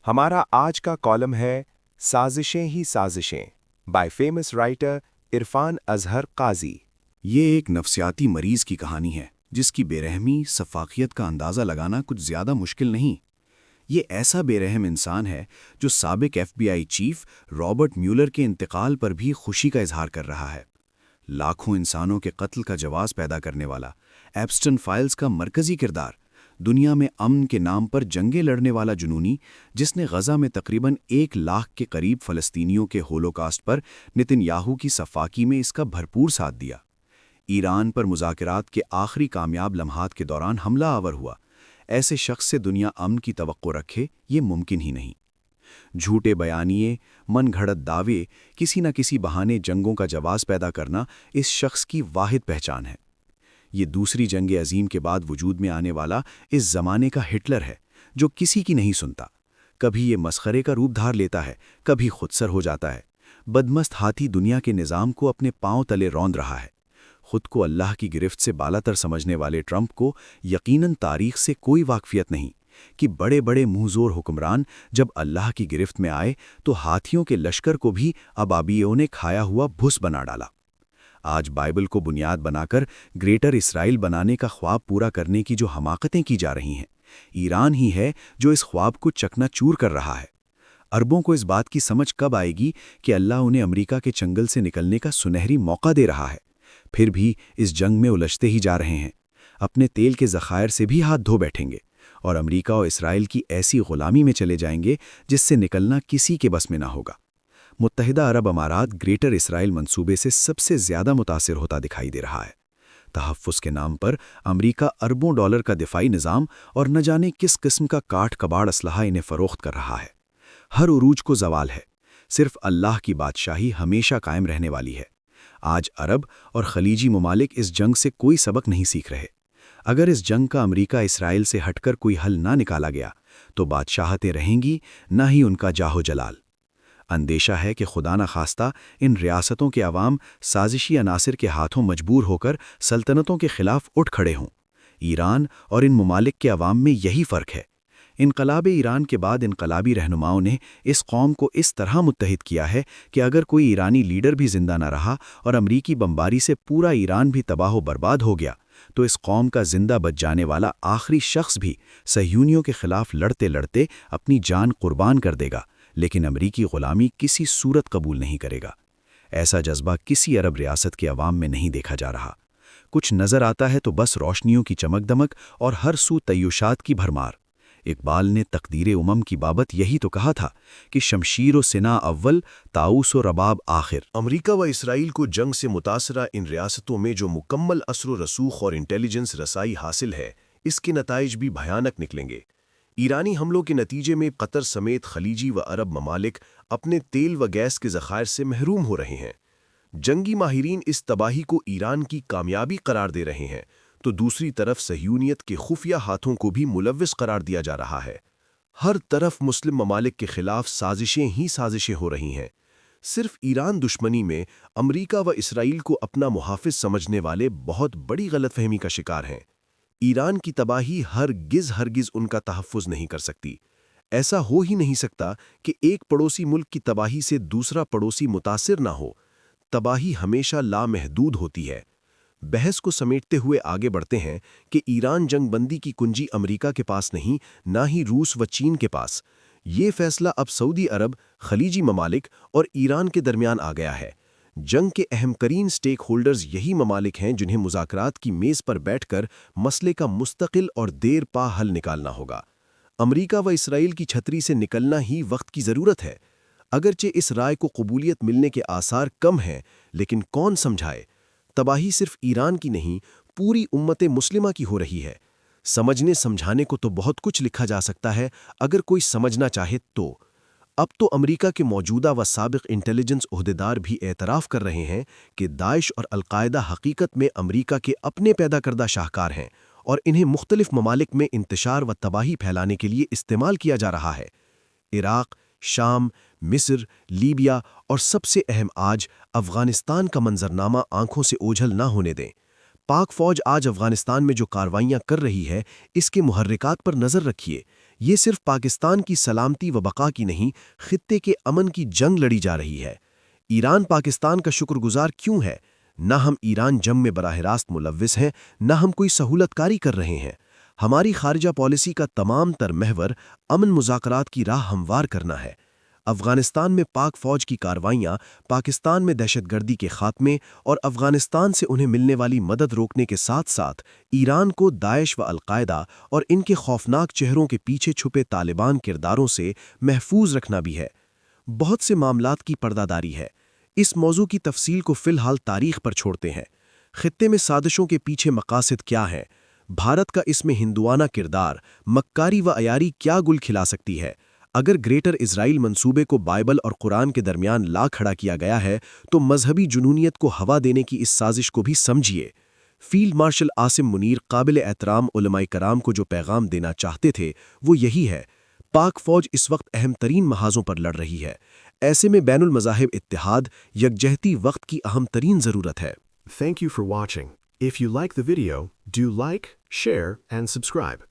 हमारा आज का कॉलम है साजिशें ही साजिशें by famous writer Irfan Azhar Qazi. ये एक नफ्सियाती मरीज की कहानी है जिसकी बेरहमी सफाकियत का अंदाज़ा लगाना कुछ ज़्यादा मुश्किल नहीं। ये ऐसा बेरहम इंसान है जो साबिक एफबीआई चीफ रॉबर्ट म्यूलर के इंतकाल पर भी खुशी का इजहार कर रहा है। लाखों इंसानों के कत्ल का जवाब पैदा करने वाला, एप्स्टन फाइल्स का मरकज़ी किरदार, दुनिया में अमन के नाम पर जंगें लड़ने वाला जुनूनी, जिसने गज़ा में तकरीबन 1 लाख के करीब फ़लस्तीनियों के होलोकास्ट पर नेतन्याहू की सफाकी में इसका भरपूर साथ दिया। ईरान पर मुज़ाकरात के आखिरी कामयाब लम्हात के दौरान हमला आवर हुआ। ऐसे शख्स से दुनिया अमन की तवक्को रखे ये मुमकिन ही नहीं। झूठे बयानिए, मन घड़त दावे, किसी न किसी बहाने जंगों का जवाब पैदा करना इस शख्स की वाहिद पहचान है। ये दूसरी जंग अजीम के बाद वजूद में आने वाला इस ज़माने का हिटलर है जो किसी की नहीं सुनता। कभी ये मस्खरे का रूप धार लेता है, कभी खुदसर हो जाता है। बदमस्त हाथी दुनिया के निज़ाम को अपने पांव तले रौंद रहा है। खुद को अल्लाह की गिरफ्त से बालातर समझने वाले ट्रंप को यकीनन तारीख से कोई वाकफियत नहीं कि बड़े बड़े मुंहजोर हुक्मरान जब अल्लाह की गिरफ्त में आए तो हाथियों के लश्कर को भी अबाबियों ने खाया हुआ भुस बना डाला। आज बाइबल को बुनियाद बनाकर ग्रेटर इसराइल बनाने का ख्वाब पूरा करने की जो हमाकतें की जा रही हैं, ईरान ही है जो इस ख्वाब को चकनाचूर कर रहा है। अरबों को इस बात की समझ कब आएगी कि अल्लाह उन्हें अमेरिका के चंगल से निकलने का सुनहरी मौका दे रहा है, फिर भी इस जंग में उलझते ही जा रहे हैं। अपने तेल के ज़खायर से भी हाथ धो बैठेंगे और अमेरिका और इसराइल की ऐसी गुलामी में चले जाएंगे जिससे निकलना किसी के बस में ना होगा। मुत्तहिदा अरब अमारात ग्रेटर इसराइल मंसूबे से सबसे ज़्यादा मुतासिर होता दिखाई दे रहा है। तहफ़्फ़ुज़ के नाम पर अमेरिका अरबों डॉलर का दिफ़ाई निज़ाम और न जाने किस किस्म का काट कबाड़ असलहा इन्हें फ़रोख्त कर रहा है। हर उरूज को ज़वाल है, सिर्फ अल्लाह की बादशाही हमेशा कायम रहने वाली है। आज अरब और खलीजी ममालिक इस जंग से कोई सबक नहीं सीख रहे। अगर इस जंग का अमेरिका इसराइल से हटकर कोई हल ना निकाला गया तो बादशाहतें रहेंगी, ना ही उनका जाहो जलाल। अंदेशा है कि खुदा न खास्ता इन रियासतों के अवाम साजिशी अनासिर के हाथों मजबूर होकर सल्तनतों के खिलाफ उठ खड़े हों। ईरान और इन ममालिक के अवाम में यही फ़र्क है। इनकलाब ईरान के बाद इनकलाबी रहनुमाओं ने इस कौम को इस तरह मुत्तहिद किया है कि अगर कोई ईरानी लीडर भी जिंदा न रहा और अमरीकी बमबारी से पूरा ईरान भी तबाह बर्बाद हो गया तो इस कौम का जिंदा बच जाने वाला आखिरी शख्स भी सहयूनियों के खिलाफ लड़ते लड़ते अपनी जान कुर्बान कर देगा, लेकिन अमरीकी ग़ुलामी किसी सूरत कबूल नहीं करेगा। ऐसा जज्बा किसी अरब रियासत के अवाम में नहीं देखा जा रहा। कुछ नज़र आता है तो बस रोशनियों की चमक दमक और हर सू तय्युशात की भरमार। इकबाल ने तकदीर उमम की बाबत यही तो कहा था कि शमशीर व सिना अव्वल, ताऊस व रबाब आखिर। अमरीका व इसराइल को जंग से मुतासरा इन रियासतों में जो मुकम्मल असर व रसूख और इंटेलिजेंस रसाई हासिल है, इसके नताइज भी भयानक निकलेंगे। ईरानी हमलों के नतीजे में कतर समेत खलीजी व अरब ममालिक अपने तेल व गैस के ज़खायर से महरूम हो रहे हैं। जंगी माहिरीन इस तबाही को ईरान की कामयाबी करार दे रहे हैं तो दूसरी तरफ सहयूनियत के खुफिया हाथों को भी मुलव्विस करार दिया जा रहा है। हर तरफ मुस्लिम ममालिक के खिलाफ साजिशें ही साजिशें हो रही हैं। सिर्फ ईरान दुश्मनी में अमरीका व इसराइल को अपना मुहाफिज समझने वाले बहुत बड़ी गलतफहमी का शिकार हैं। ईरान की तबाही हरगिज़ उनका तहफ़्फ़ुज़ नहीं कर सकती। ऐसा हो ही नहीं सकता कि एक पड़ोसी मुल्क की तबाही से दूसरा पड़ोसी मुतासिर ना हो। तबाही हमेशा लामहदूद होती है। बहस को समेटते हुए आगे बढ़ते हैं कि ईरान जंग बंदी की कुंजी अमेरिका के पास नहीं, ना ही रूस व चीन के पास। ये फैसला अब सऊदी अरब, खलीजी ममालिक और ईरान के दरमियान आ गया है। जंग के अहम तरीन स्टेक होल्डर्स यही ममालिक हैं जिन्हें मुज़ाकरात की मेज़ पर बैठकर मसले का मुस्तकिल और देर पा हल निकालना होगा। अमेरिका व इसराइल की छतरी से निकलना ही वक्त की ज़रूरत है। अगरचे इस राय को कबूलियत मिलने के आसार कम हैं, लेकिन कौन समझाए? तबाही सिर्फ ईरान की नहीं, पूरी उम्मत मुस्लिमा की हो रही है। समझने समझाने को तो बहुत कुछ लिखा जा सकता है अगर कोई समझना चाहे तो। अब तो अमेरिका के मौजूदा व साबिक इंटेलिजेंस ओहदेदार भी एतराफ़ कर रहे हैं कि दाइश और अलकायदा हकीकत में अमेरिका के अपने पैदा करदा शाहकार हैं और इन्हें मुख्तलिफ ममालिक में इंतशार व तबाही फैलाने के लिए इस्तेमाल किया जा रहा है। इराक़, शाम, मिस्र, लीबिया और सबसे अहम आज अफ़गानिस्तान का मंजरनामा आंखों से ओझल ना होने दें। पाक फ़ौज आज अफ़गानिस्तान में जो कार्रवाइयाँ कर रही है, इसके मुहर्रिकात पर नज़र रखिए। یہ صرف پاکستان کی سلامتی و بقا کی نہیں، خطے کے امن کی جنگ لڑی جا رہی ہے۔ ایران پاکستان کا شکر گزار کیوں ہے؟ نہ ہم ایران جنگ میں براہ راست ملوث ہیں، نہ ہم کوئی سہولت کاری کر رہے ہیں۔ ہماری خارجہ پالیسی کا تمام تر محور امن مذاکرات کی راہ ہموار کرنا ہے۔ افغانستان میں پاک فوج کی کارروائیاں پاکستان میں دہشت گردی کے خاتمے اور افغانستان سے انہیں ملنے والی مدد روکنے کے ساتھ ساتھ ایران کو داعش و القاعدہ اور ان کے خوفناک چہروں کے پیچھے چھپے طالبان کرداروں سے محفوظ رکھنا بھی ہے۔ بہت سے معاملات کی پردہ داری ہے۔ اس موضوع کی تفصیل کو فی الحال تاریخ پر چھوڑتے ہیں۔ خطے میں سازشوں کے پیچھے مقاصد کیا ہیں؟ بھارت کا اس میں ہندوانہ کردار، مکاری و عیاری کیا گل کھلا سکتی ہے؟ اگر گریٹر اسرائیل منصوبے کو بائبل اور قرآن کے درمیان لا کھڑا کیا گیا ہے تو مذہبی جنونیت کو ہوا دینے کی اس سازش کو بھی سمجھیے۔ فیلڈ مارشل عاصم منیر قابل احترام علماء کرام کو جو پیغام دینا چاہتے تھے وہ یہی ہے: پاک فوج اس وقت اہم ترین محاذوں پر لڑ رہی ہے۔ ایسے میں بین المذاہب اتحاد، یکجہتی وقت کی اہم ترین ضرورت ہے۔ Thank you for watching. If you like the video, do like, share, and subscribe.